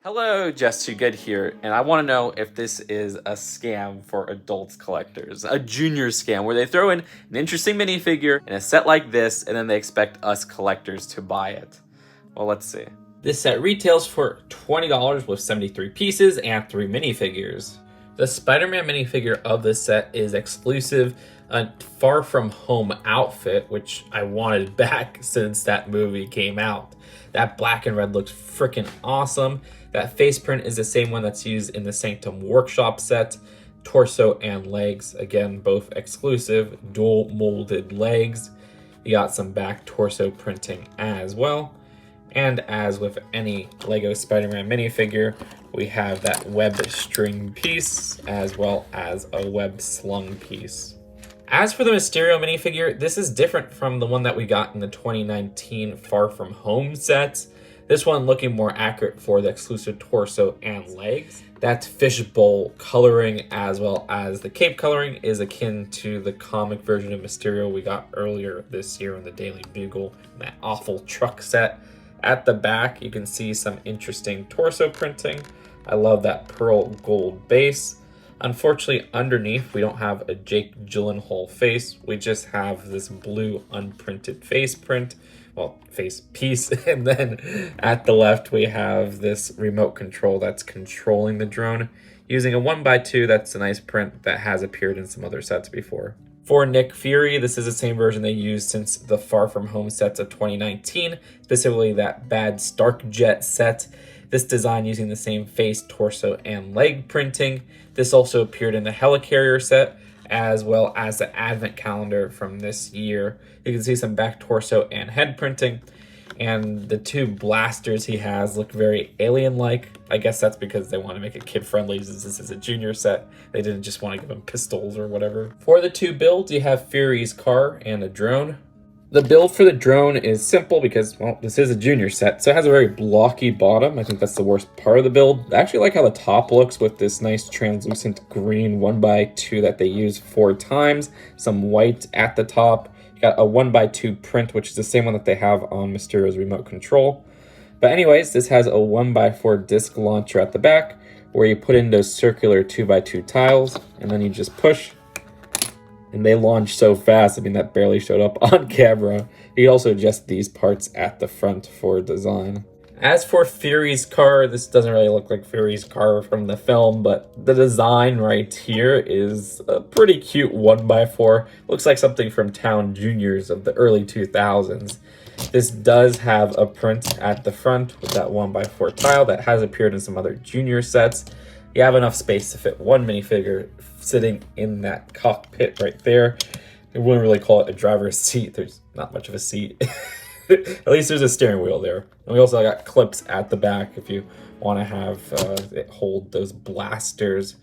Hello, Just Too Good here, and I want to know if this is a scam for adults collectors, a junior scam where they throw in an interesting minifigure in a set like this and then they expect us collectors to buy it. Well, let's see. This set retails for $20 with 73 pieces and 3 minifigures. The Spider-Man minifigure of this set is exclusive, a Far From Home outfit, which I wanted back since that movie came out. That black and red looks freaking awesome. That face print is the same one that's used in the Sanctum Workshop set. Torso and legs, again, both exclusive, dual molded legs. You got some back torso printing as well. And as with any Lego Spider-Man minifigure, we have that web string piece as well as a web slung piece. As for the Mysterio minifigure, this is different from the one that we got in the 2019 Far From Home sets. This one looking more accurate for the exclusive torso and legs. That fishbowl coloring as well as the cape coloring is akin to the comic version of Mysterio we got earlier this year in the Daily Bugle, that awful truck set. At the back, you can see some interesting torso printing. I love that pearl gold base. Unfortunately, underneath, we don't have a Jake Gyllenhaal face. We just have this blue unprinted face print. Well, face piece. And then at the left, we have this remote control that's controlling the drone using a 1x2. That's a nice print that has appeared in some other sets before. For Nick Fury, this is the same version they used since the Far From Home sets of 2019, specifically that bad Stark Jet set. This design using the same face, torso, and leg printing. This also appeared in the Helicarrier set, as well as the Advent calendar from this year. You can see some back torso and head printing, and the 2 blasters he has look very alien-like. I guess that's because they want to make it kid-friendly since this is a junior set. They didn't just want to give him pistols or whatever. For the 2 builds, you have Fury's car and a drone. The build for the drone is simple because, well, this is a junior set, so it has a very blocky bottom. I think that's the worst part of the build. I actually like how the top looks with this nice translucent green 1x2 that they use 4 times. Some white at the top. You got a 1x2 print, which is the same one that they have on Mysterio's remote control. But anyways, this has a 1x4 disc launcher at the back, where you put in those circular 2x2 tiles, and then you just push. And they launch so fast, I mean, that barely showed up on camera. You can also adjust these parts at the front for design. As for Fury's car, this doesn't really look like Fury's car from the film, but the design right here is a pretty cute 1x4. Looks like something from Town Juniors of the early 2000s. This does have a print at the front with that 1x4 tile that has appeared in some other junior sets. You have enough space to fit 1 minifigure sitting in that cockpit right there. I wouldn't really call it a driver's seat. There's not much of a seat. At least there's a steering wheel there. And we also got clips at the back if you want to have it hold those blasters.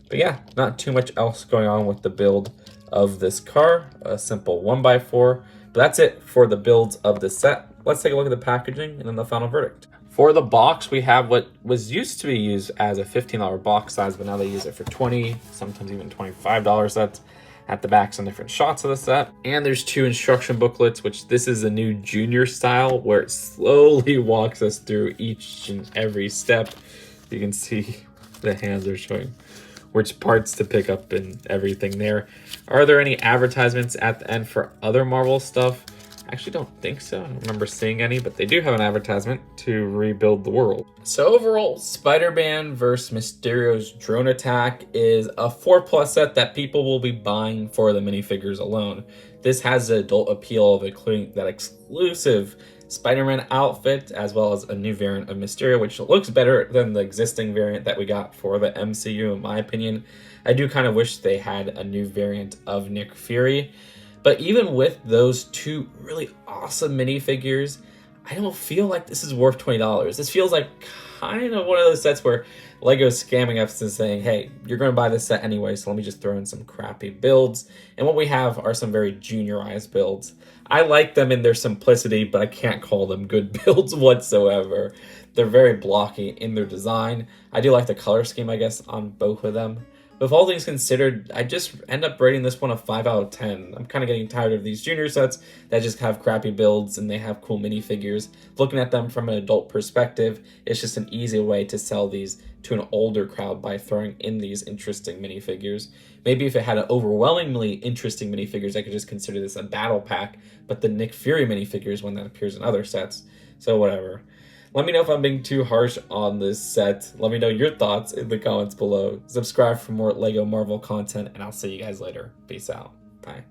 But yeah, not too much else going on with the build of this car. A simple 1x4. But that's it for the builds of the set. Let's take a look at the packaging and then the final verdict. For the box, we have what was used to be used as a $15 box size, but now they use it for $20, sometimes even $25 sets. At the back, some different shots of the set. And there's 2 instruction booklets, which this is a new junior style where it slowly walks us through each and every step. You can see the hands are showing which parts to pick up and everything there. Are there any advertisements at the end for other Marvel stuff? I actually don't think so. I don't remember seeing any, but they do have an advertisement to rebuild the world. So overall, Spider-Man vs. Mysterio's drone attack is a 4+ set that people will be buying for the minifigures alone. This has the adult appeal of including that exclusive Spider-Man outfit, as well as a new variant of Mysterio, which looks better than the existing variant that we got for the MCU, in my opinion. I do kind of wish they had a new variant of Nick Fury. But even with those 2 really awesome minifigures, I don't feel like this is worth $20. This feels like kind of one of those sets where Lego's scamming us and saying, hey, you're going to buy this set anyway, so let me just throw in some crappy builds. And what we have are some very juniorized builds. I like them in their simplicity, but I can't call them good builds whatsoever. They're very blocky in their design. I do like the color scheme, I guess, on both of them. with all things considered, I just end up rating this one a 5 out of 10. I'm kind of getting tired of these junior sets that just have crappy builds and they have cool minifigures. Looking at them from an adult perspective, it's just an easy way to sell these to an older crowd by throwing in these interesting minifigures. Maybe if it had an overwhelmingly interesting minifigures, I could just consider this a battle pack, but the Nick Fury minifigure is one that appears in other sets, so whatever. Let me know if I'm being too harsh on this set. Let me know your thoughts in the comments below. Subscribe for more LEGO Marvel content, and I'll see you guys later. Peace out. Bye.